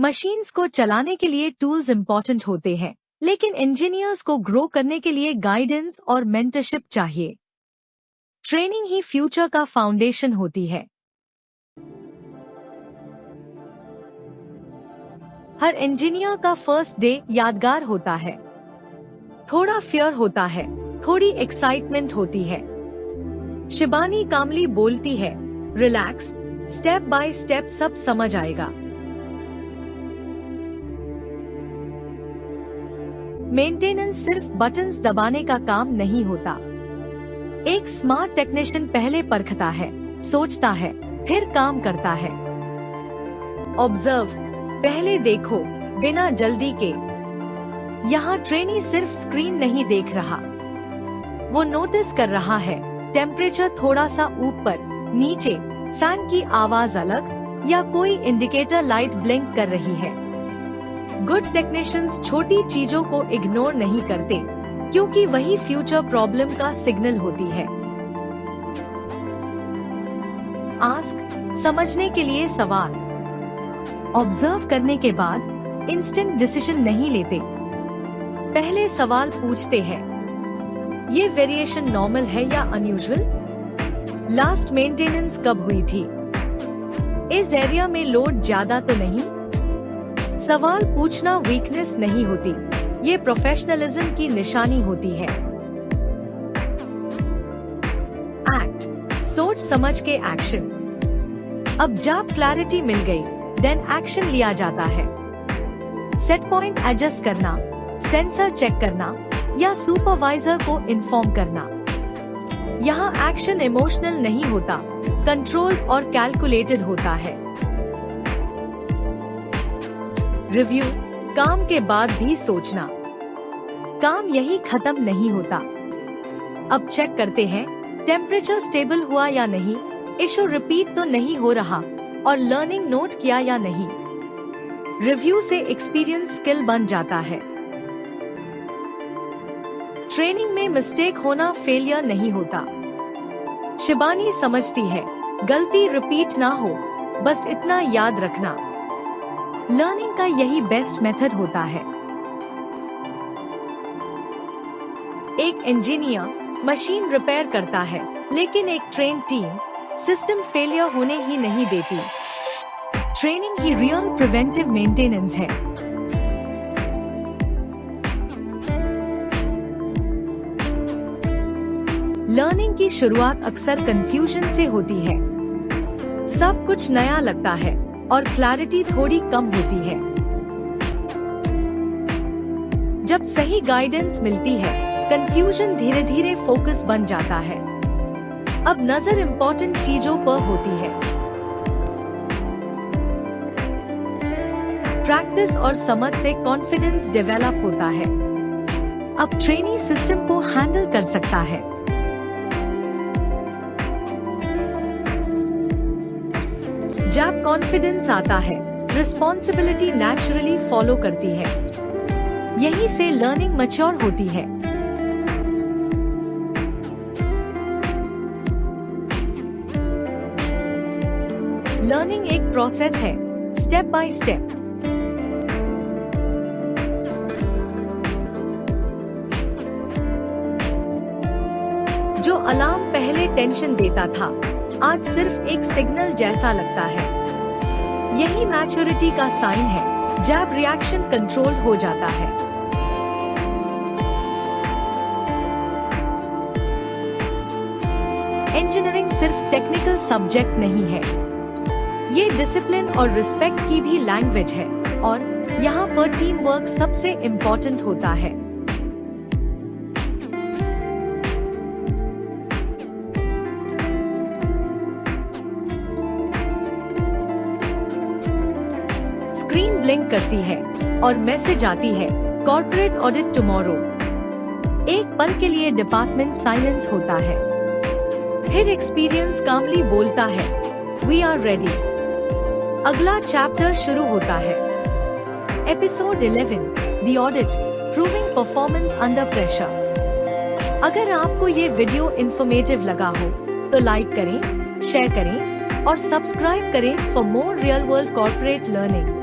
Machines को चलाने के लिए टूल्स इम्पोर्टेंट होते हैं, लेकिन इंजीनियर्स को ग्रो करने के लिए गाइडेंस और मेंटरशिप चाहिए। ट्रेनिंग ही फ्यूचर का फाउंडेशन होती है। हर इंजीनियर का फर्स्ट डे यादगार होता है। थोड़ा फियर होता है, थोड़ी एक्साइटमेंट होती है। शिबानी कामली बोलती है, रिलैक्स, स्टेप बाय स्टेप सब समझ आएगा। मेंटेनेंस सिर्फ बटन्स दबाने का काम नहीं होता। एक स्मार्ट टेक्नीशियन पहले परखता है, सोचता है, फिर काम करता है। ऑब्जर्व, पहले देखो, बिना जल्दी के। यहाँ ट्रेनी सिर्फ स्क्रीन नहीं देख रहा, वो नोटिस कर रहा है टेम्परेचर थोड़ा सा ऊपर, नीचे, फैन की आवाज अलग, या कोई इंडिकेटर लाइट ब्लिंक कर रही है। गुड टेक्नीशियंस छोटी चीजों को इग्नोर नहीं करते, क्योंकि वही फ्यूचर प्रॉब्लम का सिग्नल होती है। आस्क, समझने के लिए सवाल। ऑब्जर्व करने के बाद इंस्टेंट डिसीजन नहीं लेते। पहले सवाल पूछते हैं, ये वेरिएशन नॉर्मल है या अनयूजुअल? लास्ट मेंटेनेंस कब हुई थी? इस एरिया में लोड ज्यादा तो नहीं? सवाल पूछना वीकनेस नहीं होती, ये प्रोफेशनलिज्म की निशानी होती है। एक्ट, सोच समझ के एक्शन। अब जब क्लैरिटी मिल गई, देन एक्शन लिया जाता है। सेट पॉइंट एडजस्ट करना, सेंसर चेक करना, या सुपरवाइजर को इन्फॉर्म करना। यहाँ एक्शन इमोशनल नहीं होता, कंट्रोल और कैलकुलेटेड होता है। रिव्यू, काम के बाद भी सोचना। काम यही खत्म नहीं होता। अब चेक करते हैं, टेम्परेचर स्टेबल हुआ या नहीं, इशू रिपीट तो नहीं हो रहा, और लर्निंग नोट किया या नहीं। रिव्यू से एक्सपीरियंस स्किल बन जाता है। ट्रेनिंग में मिस्टेक होना फेलियर नहीं होता। शिबानी समझती है, गलती रिपीट ना हो, बस इतना याद रखना। लर्निंग का यही बेस्ट मेथड होता है। एक इंजीनियर मशीन रिपेयर करता है, लेकिन एक ट्रेन टीम सिस्टम फेलियर होने ही नहीं देती। ट्रेनिंग ही रियल प्रिवेंटिव मेंटेनेंस है। लर्निंग की शुरुआत अक्सर कंफ्यूजन से होती है। सब कुछ नया लगता है और क्लैरिटी थोड़ी कम होती है। जब सही गाइडेंस मिलती है, कंफ्यूजन धीरे धीरे फोकस बन जाता है। अब नजर इम्पोर्टेंट चीजों पर होती है। प्रैक्टिस और समझ से कॉन्फिडेंस डेवलप होता है। अब ट्रेनी सिस्टम को हैंडल कर सकता है। जब कॉन्फिडेंस आता है, रिस्पॉन्सिबिलिटी नेचुरली फॉलो करती है। यहीं से लर्निंग मैच्योर होती है। लर्निंग एक प्रोसेस है, स्टेप बाय स्टेप। जो अलार्म पहले टेंशन देता था, आज सिर्फ एक सिग्नल जैसा लगता है। यही मैच्योरिटी का साइन है, जब रिएक्शन कंट्रोल हो जाता है। इंजीनियरिंग सिर्फ टेक्निकल सब्जेक्ट नहीं है, ये डिसिप्लिन और रिस्पेक्ट की भी लैंग्वेज है, और यहाँ पर टीम वर्क सबसे इम्पोर्टेंट होता है। स्क्रीन ब्लिंक करती है और मैसेज आती है, कॉर्पोरेट ऑडिट टुमारो। एक पल के लिए डिपार्टमेंट साइलेंस होता है, फिर एक्सपीरियंस कामली बोलता है, वी आर रेडी। अगला चैप्टर शुरू होता है। Episode 11, the audit, proving performance under pressure. अगर आपको ये वीडियो इन्फॉर्मेटिव लगा हो तो लाइक करें, शेयर करें और सब्सक्राइब करें for more real world corporate learning.